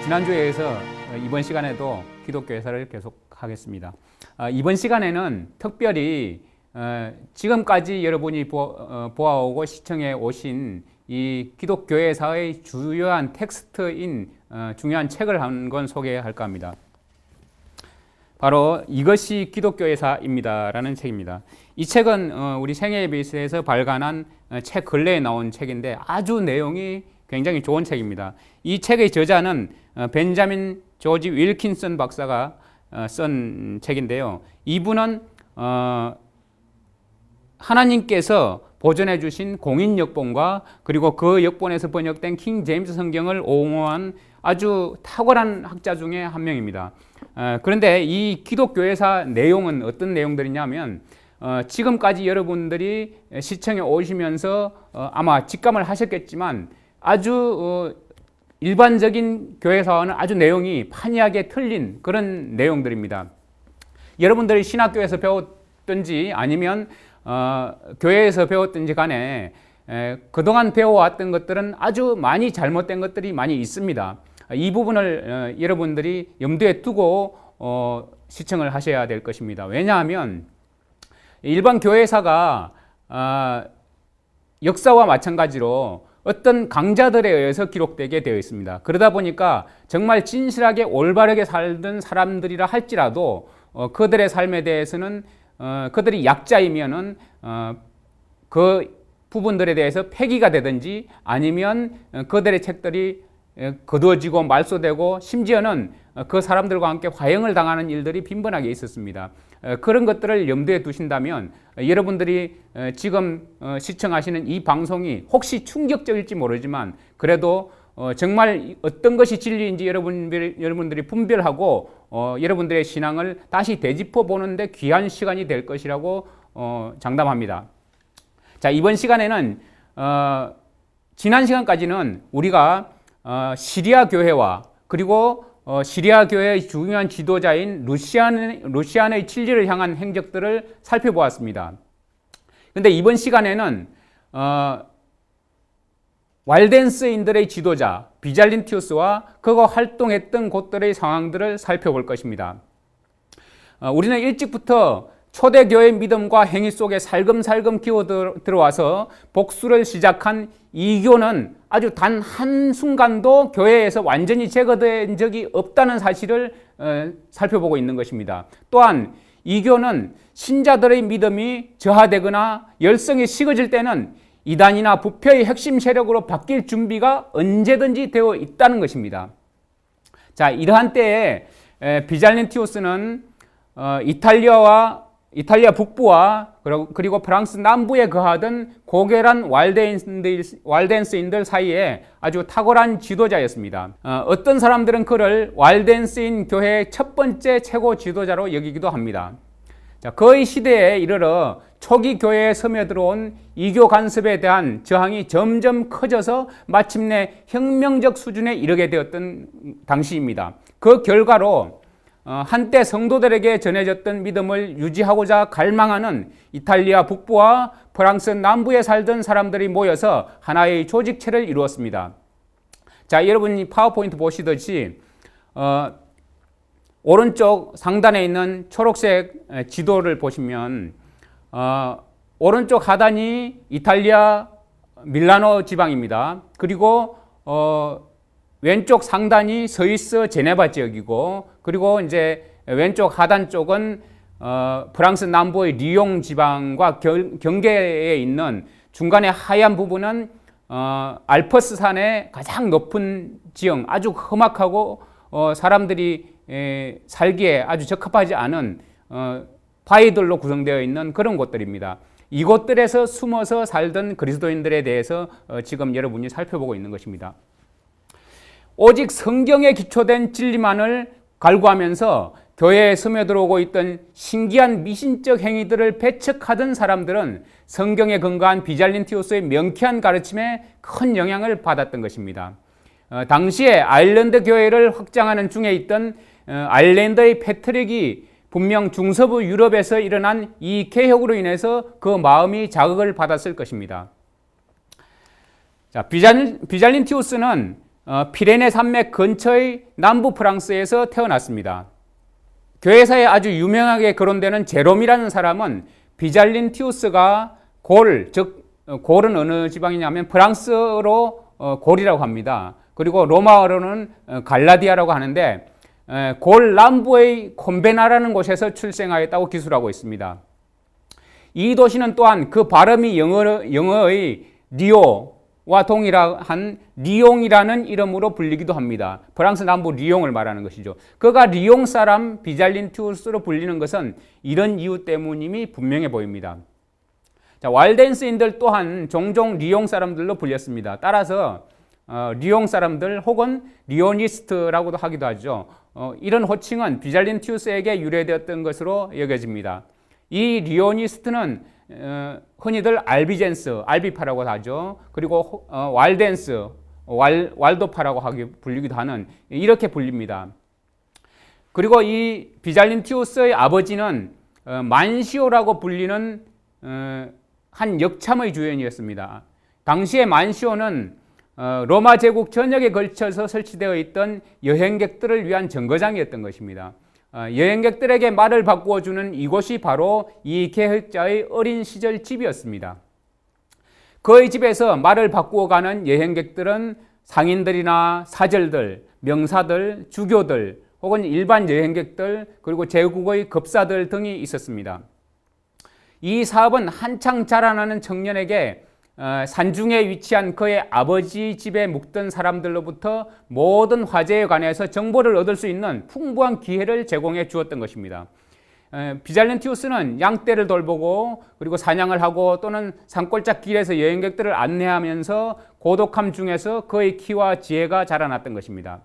지난주에 이어서 이번 시간에도 기독교회사를 계속하겠습니다. 이번 시간에는 특별히 지금까지 여러분이 보아오고 시청해 오신 이 기독교회사의 주요한 텍스트인 중요한 책을 한 권 소개할까 합니다. 바로 이것이 기독교회사입니다 라는 책입니다. 이 책은 우리 생애예비스에서 발간한 책 근래에 나온 책인데 아주 내용이 굉장히 좋은 책입니다. 이 책의 저자는 벤자민 조지 윌킨슨 박사가 쓴 책인데요. 이분은 하나님께서 보존해 주신 공인 역본과 그리고 그 역본에서 번역된 킹 제임스 성경을 옹호한 아주 탁월한 학자 중에 한 명입니다. 그런데 이 기독교회사 내용은 어떤 내용들이냐면 지금까지 여러분들이 시청에 오시면서 아마 직감을 하셨겠지만 아주 일반적인 교회사와는 아주 내용이 판이하게 틀린 그런 내용들입니다. 여러분들이 신학교에서 배웠든지 아니면 교회에서 배웠든지 간에 그동안 배워왔던 것들은 아주 많이 잘못된 것들이 많이 있습니다. 이 부분을 여러분들이 염두에 두고 시청을 하셔야 될 것입니다. 왜냐하면 일반 교회사가 역사와 마찬가지로 어떤 강자들에 의해서 기록되게 되어 있습니다. 그러다 보니까 정말 진실하게 올바르게 살던 사람들이라 할지라도 그들의 삶에 대해서는 그들이 약자이면은 그 부분들에 대해서 폐기가 되든지 아니면 그들의 책들이 거두어지고 말소되고 심지어는 그 사람들과 함께 화형을 당하는 일들이 빈번하게 있었습니다. 그런 것들을 염두에 두신다면 여러분들이 지금 시청하시는 이 방송이 혹시 충격적일지 모르지만 그래도 정말 어떤 것이 진리인지 여러분들이 분별하고 여러분들의 신앙을 다시 되짚어 보는데 귀한 시간이 될 것이라고 장담합니다. 자, 이번 시간에는 지난 시간까지는 우리가 시리아 교회와 그리고 시리아 교회의 중요한 지도자인 루시안의 진리를 향한 행적들을 살펴보았습니다. 그런데 이번 시간에는 왈덴스인들의 지도자 비잘린티우스와 그가 활동했던 곳들의 상황들을 살펴볼 것입니다. 우리는 일찍부터 초대교회의 믿음과 행위 속에 살금살금 기어 들어와서 복수를 시작한 이교는 아주 단 한순간도 교회에서 완전히 제거된 적이 없다는 사실을 살펴보고 있는 것입니다. 또한 이교는 신자들의 믿음이 저하되거나 열성이 식어질 때는 이단이나 부패의 핵심 세력으로 바뀔 준비가 언제든지 되어 있다는 것입니다. 자, 이러한 때에 비잘린티우스는 이탈리아 북부와 그리고 프랑스 남부에 거하던 고결한 왈덴스인들 사이에 아주 탁월한 지도자였습니다. 어떤 사람들은 그를 왈덴스인 교회의 첫 번째 최고 지도자로 여기기도 합니다. 자, 그의 시대에 이르러 초기 교회에 스며들어온 이교 간섭에 대한 저항이 점점 커져서 마침내 혁명적 수준에 이르게 되었던 당시입니다. 그 결과로 한때 성도들에게 전해졌던 믿음을 유지하고자 갈망하는 이탈리아 북부와 프랑스 남부에 살던 사람들이 모여서 하나의 조직체를 이루었습니다. 자, 여러분이 파워포인트 보시듯이 오른쪽 상단에 있는 초록색 지도를 보시면 오른쪽 하단이 이탈리아 밀라노 지방입니다. 그리고 왼쪽 상단이 스위스 제네바 지역이고 그리고 이제 왼쪽 하단 쪽은 프랑스 남부의 리옹 지방과 경계에 있는 중간에 하얀 부분은 알프스 산의 가장 높은 지형, 아주 험악하고 사람들이 살기에 아주 적합하지 않은 바위들로 구성되어 있는 그런 곳들입니다. 이곳들에서 숨어서 살던 그리스도인들에 대해서 지금 여러분이 살펴보고 있는 것입니다. 오직 성경에 기초된 진리만을 갈구하면서 교회에 스며들어오고 있던 신기한 미신적 행위들을 배척하던 사람들은 성경에 근거한 비잘린티우스의 명쾌한 가르침에 큰 영향을 받았던 것입니다. 당시에 아일랜드 교회를 확장하는 중에 있던 아일랜드의 패트릭이 분명 중서부 유럽에서 일어난 이 개혁으로 인해서 그 마음이 자극을 받았을 것입니다. 자, 비잘린티우스는 피레네 산맥 근처의 남부 프랑스에서 태어났습니다. 교회사에 아주 유명하게 거론되는 제롬이라는 사람은 비잘린티우스가 골은 어느 지방이냐면 프랑스어로 골이라고 합니다. 그리고 로마어로는 갈라디아라고 하는데 골 남부의 콤베나라는 곳에서 출생하였다고 기술하고 있습니다. 이 도시는 또한 그 발음이 영어의 리오와 동일한 리옹이라는 이름으로 불리기도 합니다. 프랑스 남부 리옹을 말하는 것이죠. 그가 리옹 사람 비잘린티우스로 불리는 것은 이런 이유 때문임이 분명해 보입니다. 자, 왈덴스인들 또한 종종 리옹 사람들로 불렸습니다. 따라서 리옹 사람들 혹은 리오니스트라고도 하기도 하죠. 이런 호칭은 비잘린티우스에게 유래되었던 것으로 여겨집니다. 이 리오니스트는 흔히들 알비젠스, 알비파라고 하죠. 그리고 왈덴스, 왈도파라고 불리기도 하는 이렇게 불립니다. 그리고 이 비잘린티우스의 아버지는 만시오라고 불리는 한 역참의 주연이었습니다. 당시에 만시오는 로마 제국 전역에 걸쳐서 설치되어 있던 여행객들을 위한 정거장이었던 것입니다. 여행객들에게 말을 바꾸어 주는 이곳이 바로 이 계획자의 어린 시절 집이었습니다. 그의 집에서 말을 바꾸어 가는 여행객들은 상인들이나 사절들, 명사들, 주교들 혹은 일반 여행객들 그리고 제국의 급사들 등이 있었습니다. 이 사업은 한창 자라나는 청년에게 산중에 위치한 그의 아버지 집에 묵던 사람들로부터 모든 화제에 관해서 정보를 얻을 수 있는 풍부한 기회를 제공해 주었던 것입니다. 비잘린티우스는 양떼를 돌보고 그리고 사냥을 하고 또는 산골짜 길에서 여행객들을 안내하면서 고독함 중에서 그의 키와 지혜가 자라났던 것입니다.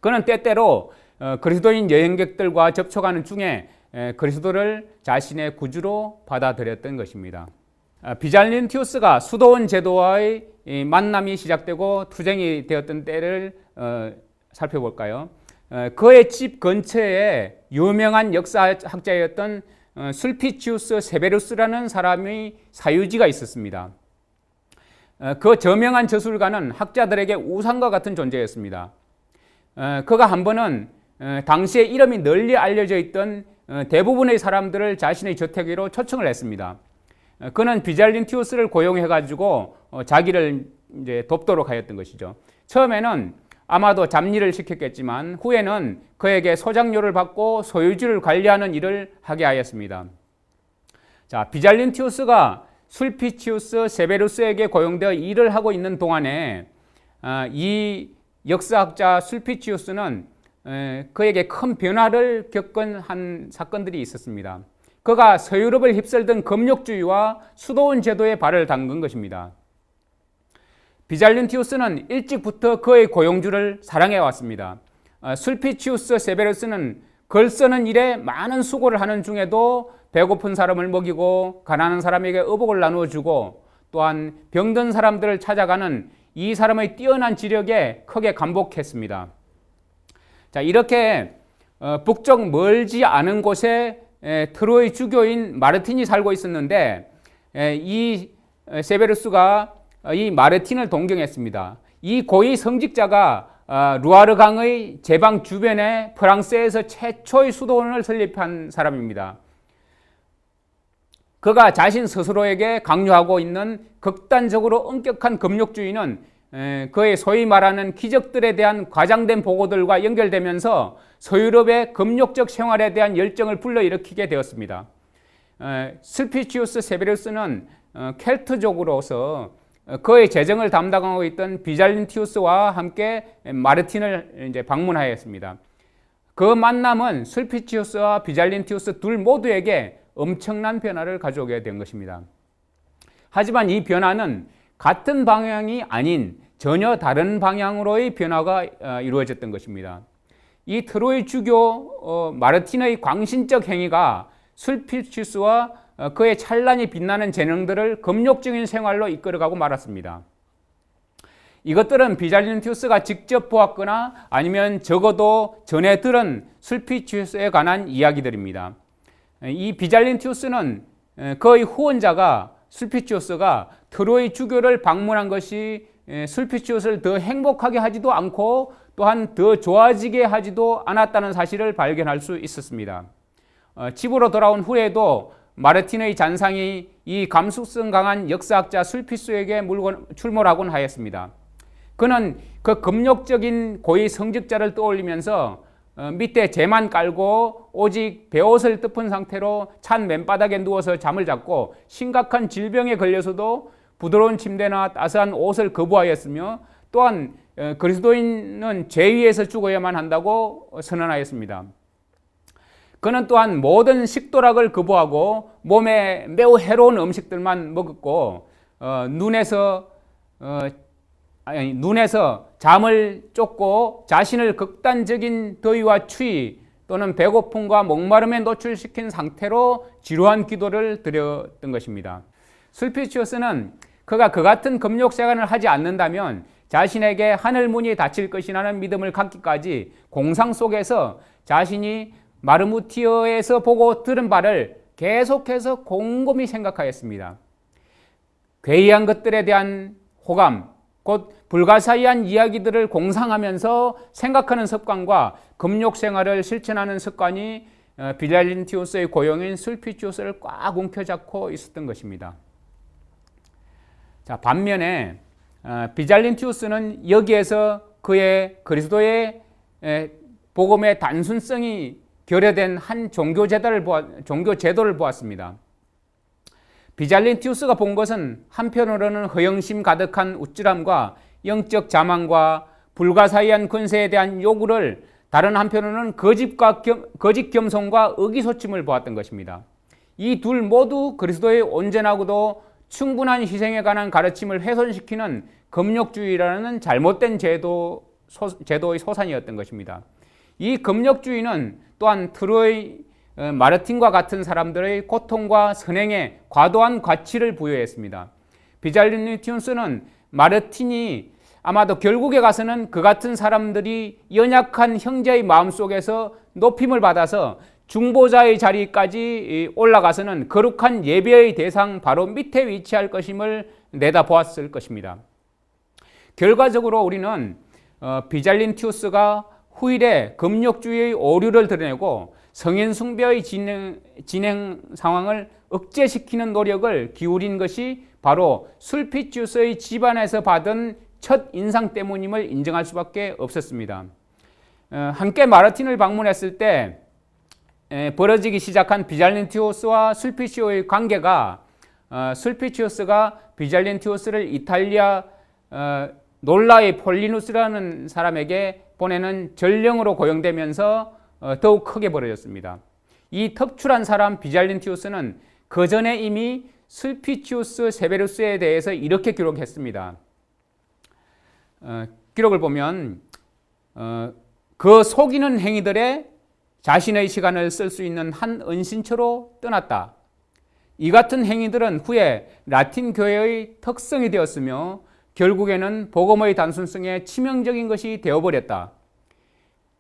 그는 때때로 그리스도인 여행객들과 접촉하는 중에 그리스도를 자신의 구주로 받아들였던 것입니다. 비잘린티우스가 수도원 제도와의 만남이 시작되고 투쟁이 되었던 때를 살펴볼까요? 그의 집 근처에 유명한 역사학자였던 술피치우스 세베루스라는 사람의 사유지가 있었습니다. 그 저명한 저술가는 학자들에게 우상과 같은 존재였습니다. 그가 한 번은 당시에 이름이 널리 알려져 있던 대부분의 사람들을 자신의 저택으로 초청을 했습니다. 그는 비잘린티우스를 고용해가지고 자기를 이제 돕도록 하였던 것이죠. 처음에는 아마도 잡일을 시켰겠지만 후에는 그에게 소장료를 받고 소유지를 관리하는 일을 하게 하였습니다. 자, 비잘린티우스가 술피치우스 세베루스에게 고용되어 일을 하고 있는 동안에 이 역사학자 술피치우스는 그에게 큰 변화를 겪은 한 사건들이 있었습니다. 그가 서유럽을 휩쓸던 금욕주의와 수도원 제도에 발을 담근 것입니다. 비잘린티우스는 일찍부터 그의 고용주를 사랑해 왔습니다. 술피치우스 세베루스는 글 쓰는 일에 많은 수고를 하는 중에도 배고픈 사람을 먹이고 가난한 사람에게 의복을 나누어 주고 또한 병든 사람들을 찾아가는 이 사람의 뛰어난 지력에 크게 감복했습니다. 자, 이렇게 북쪽 멀지 않은 곳에 트로이 주교인 마르틴이 살고 있었는데 이 세베루스가 이 마르틴을 동경했습니다. 이 고위 성직자가 루아르 강의 제방 주변에 프랑스에서 최초의 수도원을 설립한 사람입니다. 그가 자신 스스로에게 강요하고 있는 극단적으로 엄격한 금욕주의는 그의 소위 말하는 기적들에 대한 과장된 보고들과 연결되면서 서유럽의 금욕적 생활에 대한 열정을 불러일으키게 되었습니다. 술피치우스 세베루스는 켈트족으로서 그의 재정을 담당하고 있던 비잘린티우스와 함께 마르틴을 이제 방문하였습니다. 그 만남은 술피치우스와 비잘린티우스 둘 모두에게 엄청난 변화를 가져오게 된 것입니다. 하지만 이 변화는 같은 방향이 아닌 전혀 다른 방향으로의 변화가 이루어졌던 것입니다. 이 트로이 주교 마르틴의 광신적 행위가 술피치우스와 그의 찬란히 빛나는 재능들을 금욕적인 생활로 이끌어가고 말았습니다. 이것들은 비잘린티우스가 직접 보았거나 아니면 적어도 전에 들은 술피치우스에 관한 이야기들입니다. 이 비잘린티우스는 그의 후원자가 술피치우스가 트로이 주교를 방문한 것이 술피치옷을 더 행복하게 하지도 않고 또한 더 좋아지게 하지도 않았다는 사실을 발견할 수 있었습니다. 집으로 돌아온 후에도 마르틴의 잔상이 이 감수성 강한 역사학자 술피스에게 출몰하곤 하였습니다. 그는 그 금욕적인 고위 성직자를 떠올리면서 밑에 재만 깔고 오직 베옷을 덮은 상태로 찬 맨바닥에 누워서 잠을 잤고 심각한 질병에 걸려서도 부드러운 침대나 따스한 옷을 거부하였으며 또한 그리스도인은 죄 위에서 죽어야만 한다고 선언하였습니다. 그는 또한 모든 식도락을 거부하고 몸에 매우 해로운 음식들만 먹었고 눈에서 잠을 쫓고 자신을 극단적인 더위와 추위 또는 배고픔과 목마름에 노출시킨 상태로 지루한 기도를 드렸던 것입니다. 술피치오스는 그가 그 같은 금욕 생활을 하지 않는다면 자신에게 하늘 문이 닫힐 것이라는 믿음을 갖기까지 공상 속에서 자신이 마르무티어에서 보고 들은 바를 계속해서 곰곰이 생각하였습니다. 괴이한 것들에 대한 호감, 곧 불가사의한 이야기들을 공상하면서 생각하는 습관과 금욕 생활을 실천하는 습관이 비잘린티우스의 고용인 술피치오스를 꽉 움켜잡고 있었던 것입니다. 자, 반면에 비잘린티우스는 여기에서 그의 그리스도의 복음의 단순성이 결여된 한 종교 제도를 보았습니다. 비잘린티우스가 본 것은 한편으로는 허영심 가득한 우쭐함과 영적 자만과 불가사의한 권세에 대한 요구를, 다른 한편으로는 거짓 겸손과 의기소침을 보았던 것입니다. 이 둘 모두 그리스도의 온전하고도 충분한 희생에 관한 가르침을 훼손시키는 금욕주의라는 잘못된 제도의 소산이었던 것입니다. 이 금욕주의는 또한 트로이 마르틴과 같은 사람들의 고통과 선행에 과도한 가치를 부여했습니다. 비잘린티우스는 마르틴이 아마도 결국에 가서는 그 같은 사람들이 연약한 형제의 마음속에서 높임을 받아서 중보자의 자리까지 올라가서는 거룩한 예배의 대상 바로 밑에 위치할 것임을 내다보았을 것입니다. 결과적으로 우리는 비잘린티우스가 후일에 금욕주의의 오류를 드러내고 성인 숭배의 진행 상황을 억제시키는 노력을 기울인 것이 바로 술피치우스의 집안에서 받은 첫 인상 때문임을 인정할 수밖에 없었습니다. 함께 마르틴을 방문했을 때 벌어지기 시작한 비잘린티우스와 술피치오의 관계가 술피치우스가 비잘린티우스를 이탈리아 놀라의 폴리누스라는 사람에게 보내는 전령으로 고용되면서 더욱 크게 벌어졌습니다. 이 턱출한 사람 비잘린티우스는 그 전에 이미 술피치우스 세베루스에 대해서 이렇게 기록했습니다. 기록을 보면 그 속이는 행위들에 자신의 시간을 쓸 수 있는 한 은신처로 떠났다. 이 같은 행위들은 후에 라틴 교회의 특성이 되었으며 결국에는 복음의 단순성에 치명적인 것이 되어버렸다.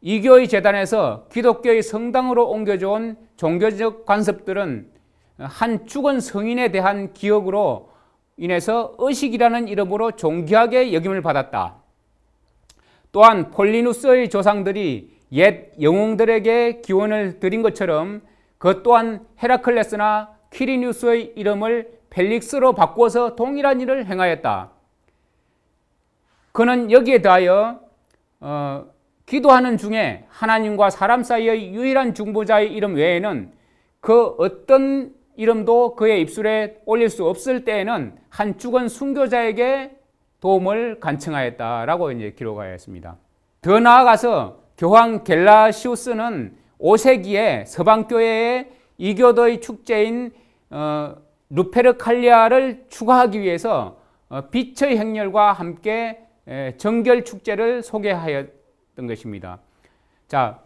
이교의 재단에서 기독교의 성당으로 옮겨져온 종교적 관습들은 한 죽은 성인에 대한 기억으로 인해서 의식이라는 이름으로 존귀하게 여김을 받았다. 또한 폴리누스의 조상들이 옛 영웅들에게 기원을 드린 것처럼 그 또한 헤라클레스나 퀴리뉴스의 이름을 펠릭스로 바꾸어서 동일한 일을 행하였다. 그는 여기에 대하여 기도하는 중에 하나님과 사람 사이의 유일한 중보자의 이름 외에는 그 어떤 이름도 그의 입술에 올릴 수 없을 때에는 한 죽은 순교자에게 도움을 간청하였다라고 이제 기록하였습니다. 더 나아가서 교황 겔라시우스는 5세기에 서방교회의 이교도의 축제인 루페르칼리아를 추가하기 위해서 빛의 행렬과 함께 정결 축제를 소개하였던 것입니다. 자,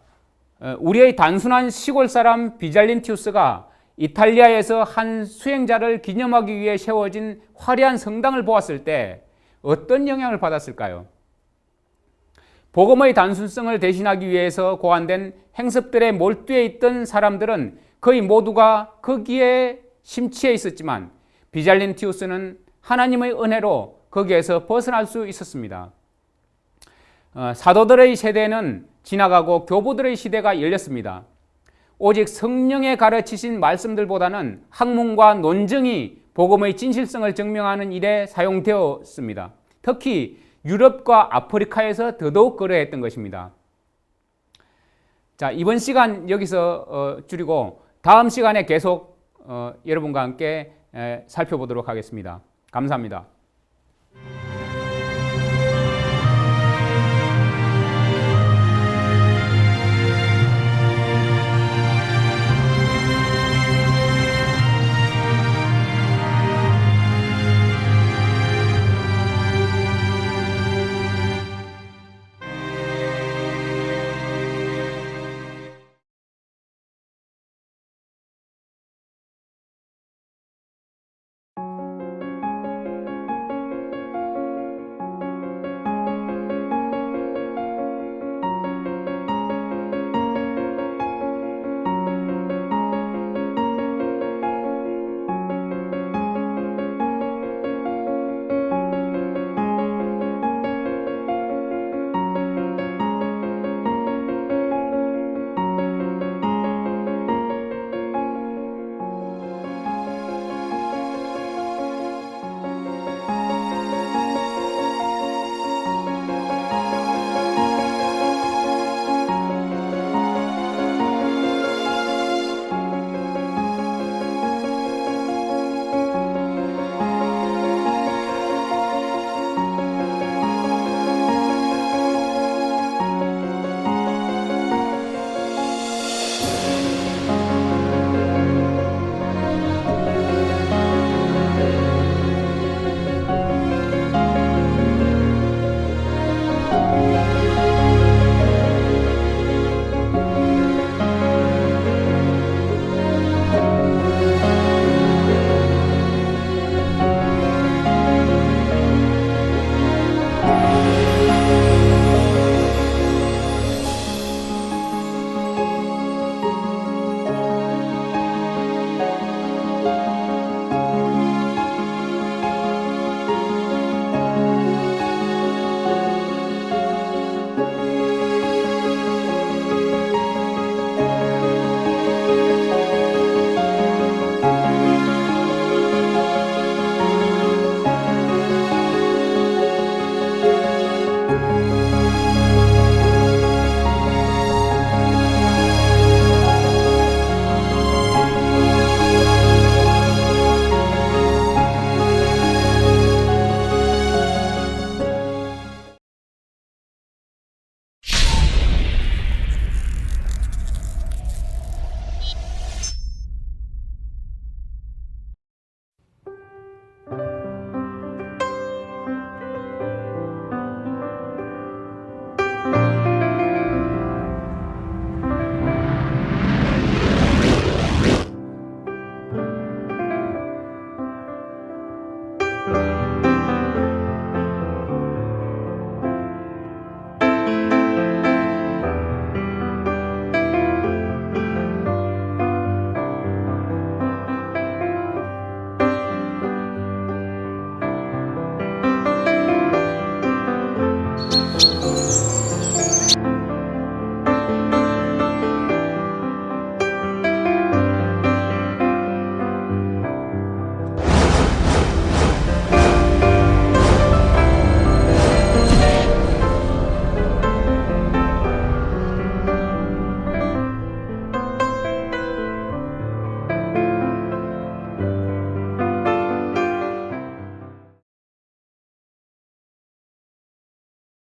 우리의 단순한 시골 사람 비잘린티우스가 이탈리아에서 한 수행자를 기념하기 위해 세워진 화려한 성당을 보았을 때 어떤 영향을 받았을까요? 복음의 단순성을 대신하기 위해서 고안된 행습들에 몰두해 있던 사람들은 거의 모두가 거기에 심취해 있었지만 비잘린티우스는 하나님의 은혜로 거기에서 벗어날 수 있었습니다. 사도들의 세대는 지나가고 교부들의 시대가 열렸습니다. 오직 성령의 가르치신 말씀들보다는 학문과 논증이 복음의 진실성을 증명하는 일에 사용되었습니다. 특히 유럽과 아프리카에서 더더욱 그러했던 것입니다. 자, 이번 시간 여기서 줄이고 다음 시간에 계속 여러분과 함께 살펴보도록 하겠습니다. 감사합니다.